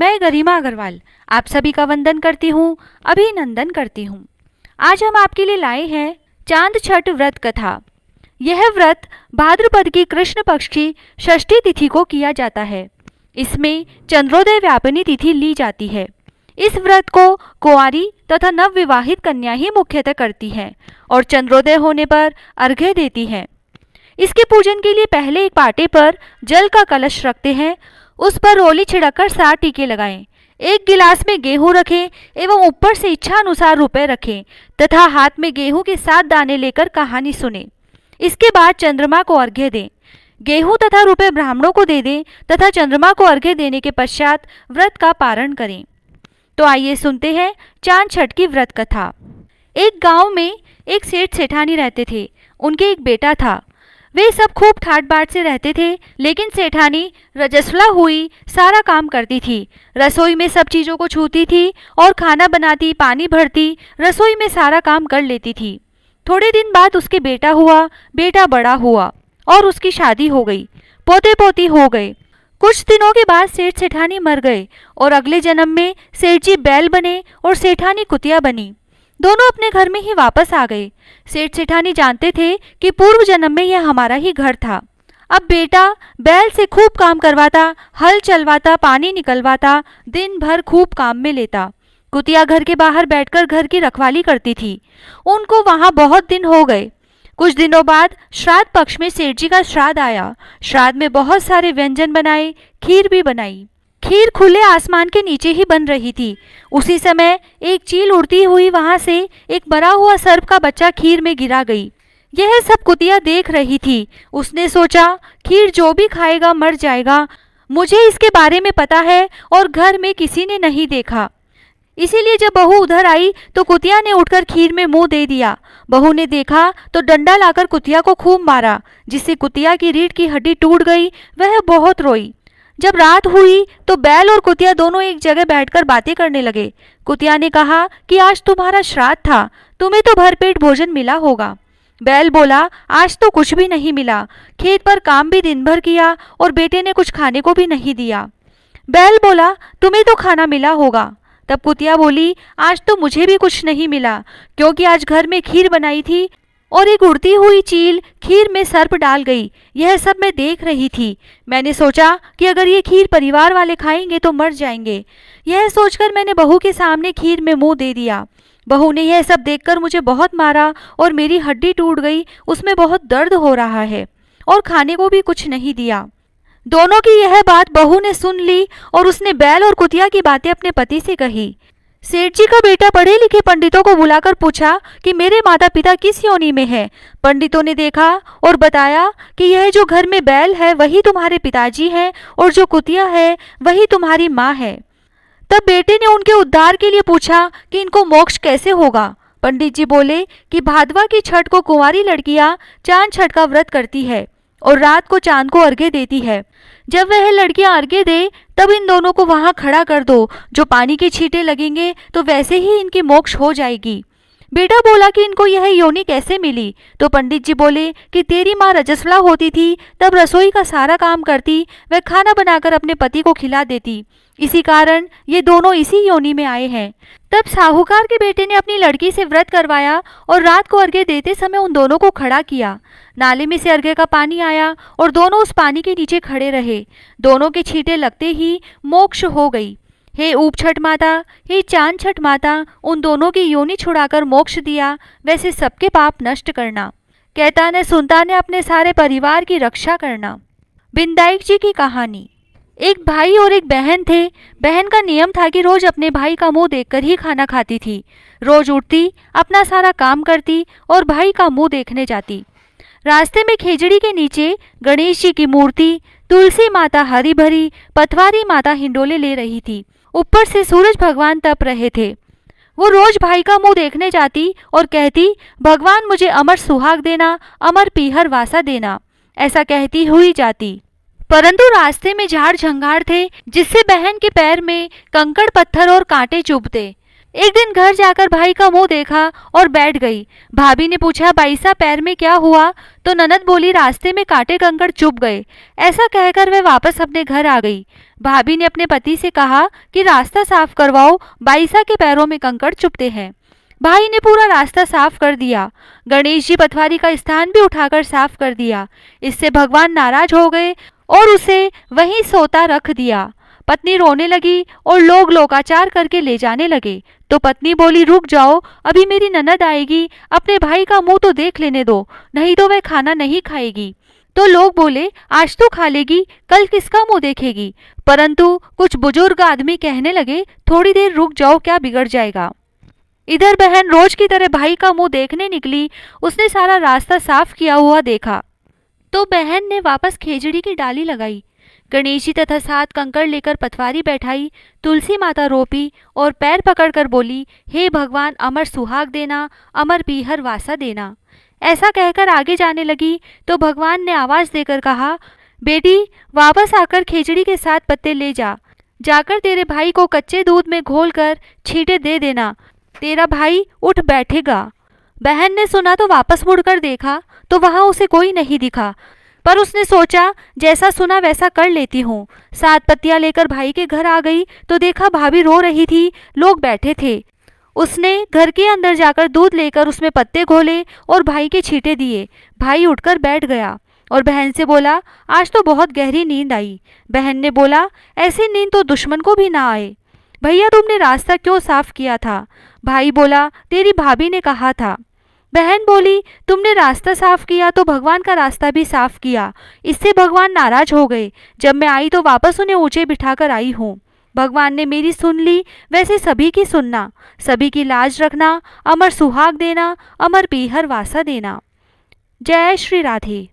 मैं गरिमा अग्रवाल आप सभी का वंदन करती हूँ, अभिनंदन करती हूँ। आज हम आपके लिए लाए हैं चांद छठ व्रत कथा। यह व्रत भाद्रपद की कृष्ण पक्ष की षष्ठी तिथि को किया जाता है। इसमें चंद्रोदय व्यापिनी तिथि ली जाती है। इस व्रत को कुंवारी तथा नवविवाहित कन्या ही मुख्यतः करती है और चंद्रोदय होने पर अर्घ्य देती है। इसके पूजन के लिए पहले एक पाटे पर जल का कलश रखते हैं, उस पर रोली छिड़ककर 7 टीके लगाएं। एक गिलास में गेहूं रखें एवं ऊपर से इच्छा अनुसार रुपए रखें तथा हाथ में गेहूं के 7 दाने लेकर कहानी सुने। इसके बाद चंद्रमा को अर्घ्य दें। गेहूं तथा रुपए ब्राह्मणों को दे दें तथा चंद्रमा को अर्घ्य देने के पश्चात व्रत का पारण करें। तो आइए सुनते हैं चांद छठ की व्रत कथा। एक गांव में एक सेठ सेठानी रहते थे। उनके एक बेटा था। वे सब खूब ठाट बाट से रहते थे, लेकिन सेठानी रजस्वला हुई सारा काम करती थी। रसोई में सब चीज़ों को छूती थी और खाना बनाती, पानी भरती, रसोई में सारा काम कर लेती थी। थोड़े दिन बाद उसके बेटा हुआ। बेटा बड़ा हुआ और उसकी शादी हो गई, पोते पोती हो गए। कुछ दिनों के बाद सेठ सेठानी मर गए और अगले जन्म में सेठ जी बैल बने और सेठानी कुतिया बनी। दोनों अपने घर में ही वापस आ गए। सेठ सेठानी जानते थे कि पूर्व जन्म में यह हमारा ही घर था। अब बेटा बैल से खूब काम करवाता, हल चलवाता, पानी निकलवाता, दिन भर खूब काम में लेता। कुतिया घर के बाहर बैठकर घर की रखवाली करती थी। उनको वहां बहुत दिन हो गए। कुछ दिनों बाद श्राद्ध पक्ष में सेठ जी का श्राद्ध आया। श्राद्ध में बहुत सारे व्यंजन बनाए, खीर भी बनाई। खीर खुले आसमान के नीचे ही बन रही थी। उसी समय एक चील उड़ती हुई वहां से एक मरा हुआ सर्प का बच्चा खीर में गिरा गई। यह सब कुतिया देख रही थी। उसने सोचा, खीर जो भी खाएगा मर जाएगा। मुझे इसके बारे में पता है और घर में किसी ने नहीं देखा। इसीलिए जब बहू उधर आई तो कुतिया ने उठकर खीर में मुंह दे दिया। बहू ने देखा तो डंडा लाकर कुतिया को खूब मारा, जिससे कुतिया की रीढ़ की हड्डी टूट गई। वह बहुत रोई। जब रात हुई तो बैल और कुतिया दोनों एक जगह बैठकर बातें करने लगे। कुतिया ने कहा कि आज तुम्हारा श्राद्ध था, तुम्हें तो भरपेट भोजन मिला होगा। बैल बोला, आज तो कुछ भी नहीं मिला। खेत पर काम भी दिन भर किया और बेटे ने कुछ खाने को भी नहीं दिया। बैल बोला, तुम्हें तो खाना मिला होगा। तब कुतिया बोली, आज तो मुझे भी कुछ नहीं मिला, क्योंकि आज घर में खीर बनाई थी और एक उड़ती हुई चील खीर में सर्प डाल गई। यह सब मैं देख रही थी। मैंने सोचा कि अगर ये खीर परिवार वाले खाएंगे तो मर जाएंगे। यह सोचकर मैंने बहू के सामने खीर में मुंह दे दिया। बहू ने यह सब देखकर मुझे बहुत मारा और मेरी हड्डी टूट गई। उसमें बहुत दर्द हो रहा है और खाने को भी कुछ नहीं दिया। दोनों की यह बात बहू ने सुन ली और उसने बैल और कुतिया की बातें अपने पति से कही। सेठ जी का बेटा पढ़े लिखे पंडितों को बुलाकर पूछा कि मेरे माता पिता किस योनि में हैं। पंडितों ने देखा और बताया कि यह जो घर में बैल है वही तुम्हारे पिताजी हैं और जो कुतिया है वही तुम्हारी माँ है। तब बेटे ने उनके उद्धार के लिए पूछा कि इनको मोक्ष कैसे होगा। पंडित जी बोले कि भादवा की छठ को कुंवारी लड़कियां चांद छठ का व्रत करती है और रात को चांद को अर्घ्य देती है। जब वह लड़कियां अर्घ्य दे तब इन दोनों को वहां खड़ा कर दो। जो पानी के छींटे लगेंगे तो वैसे ही इनकी मोक्ष हो जाएगी। बेटा बोला कि इनको यह योनि कैसे मिली। तो पंडित जी बोले कि तेरी माँ रजस्वला होती थी, तब रसोई का सारा काम करती, वह खाना बनाकर अपने पति को खिला देती। इसी कारण ये दोनों इसी योनि में आए हैं। तब साहूकार के बेटे ने अपनी लड़की से व्रत करवाया और रात को अर्घ्य देते समय उन दोनों को खड़ा किया। नाले में से अर्घ्य का पानी आया और दोनों उस पानी के नीचे खड़े रहे। दोनों के छींटे लगते ही मोक्ष हो गई। हे ऊप छठ माता, हे चांद छठ माता, उन दोनों की योनि छुड़ाकर मोक्ष दिया, वैसे सबके पाप नष्ट करना। कहता न सुनता ने अपने सारे परिवार की रक्षा करना। बिंदाईक जी की कहानी। एक भाई और एक बहन थे। बहन का नियम था कि रोज अपने भाई का मुंह देखकर ही खाना खाती थी। रोज उठती, अपना सारा काम करती और भाई का मुंह देखने जाती। रास्ते में खेजड़ी के नीचे गणेश जी की मूर्ति, तुलसी माता हरी भरी, पथवारी माता हिंडोले ले रही थी। ऊपर से सूरज भगवान तप रहे थे। वो रोज भाई का मुंह देखने जाती और कहती, भगवान मुझे अमर सुहाग देना, अमर पीहर वासा देना। ऐसा कहती हुई जाती। परंतु रास्ते में झाड़ झंगाड़ थे, जिससे बहन के पैर में कंकड़ पत्थर और कांटे चुभते। एक दिन घर जाकर भाई का मुंह देखा और बैठ गई। भाभी ने पूछा, बाईसा पैर में क्या हुआ? तो ननद बोली, रास्ते में कांटे कंकड़ चुभ गए। ऐसा कहकर वह वापस अपने घर आ गई। भाभी ने अपने पति से कहा कि रास्ता साफ करवाओ, बाईसा के पैरों में कंकड़ चुभते हैं। भाई ने पूरा रास्ता साफ कर दिया। गणेश जी पटवारी का स्थान भी उठाकर साफ कर दिया। इससे भगवान नाराज हो गए और उसे वहीं सोता रख दिया। पत्नी रोने लगी और लोग लोकाचार करके ले जाने लगे। तो पत्नी बोली, रुक जाओ, अभी मेरी ननद आएगी, अपने भाई का मुंह तो देख लेने दो, नहीं तो वह खाना नहीं खाएगी। तो लोग बोले, आज तो खा लेगी, कल किसका मुंह देखेगी? परंतु कुछ बुजुर्ग आदमी कहने लगे, थोड़ी देर रुक जाओ, क्या बिगड़ जाएगा। इधर बहन रोज की तरह भाई का मुंह देखने निकली। उसने सारा रास्ता साफ किया हुआ देखा तो बहन ने वापस खेजड़ी की डाली लगाई। गणेश जी तथा 7 कंकड़ लेकर पटवारी बैठाई, तुलसी माता रोपी और पैर पकड़कर बोली, हे भगवान, अमर सुहाग देना, अमर पीहर वासा देना। ऐसा कहकर आगे जाने लगी तो भगवान ने आवाज देकर कहा, बेटी वापस आकर खेजड़ी के 7 पत्ते ले जा, जाकर तेरे भाई को कच्चे दूध में घोलकर छींटे दे देना, तेरा भाई उठ बैठेगा। बहन ने सुना तो वापस मुड़कर देखा तो वहां उसे कोई नहीं दिखा, पर उसने सोचा जैसा सुना वैसा कर लेती हूँ। 7 पत्तियां लेकर भाई के घर आ गई तो देखा भाभी रो रही थी, लोग बैठे थे। उसने घर के अंदर जाकर दूध लेकर उसमें पत्ते घोले और भाई के छींटे दिए। भाई उठकर बैठ गया और बहन से बोला, आज तो बहुत गहरी नींद आई। बहन ने बोला, ऐसी नींद तो दुश्मन को भी ना आए। भैया तुमने रास्ता क्यों साफ किया था? भाई बोला, तेरी भाभी ने कहा था। बहन बोली, तुमने रास्ता साफ किया तो भगवान का रास्ता भी साफ किया, इससे भगवान नाराज हो गए। जब मैं आई तो वापस उन्हें ऊंचे बिठाकर आई हूँ। भगवान ने मेरी सुन ली, वैसे सभी की सुनना, सभी की लाज रखना, अमर सुहाग देना, अमर पीहर वासा देना। जय श्री राधे।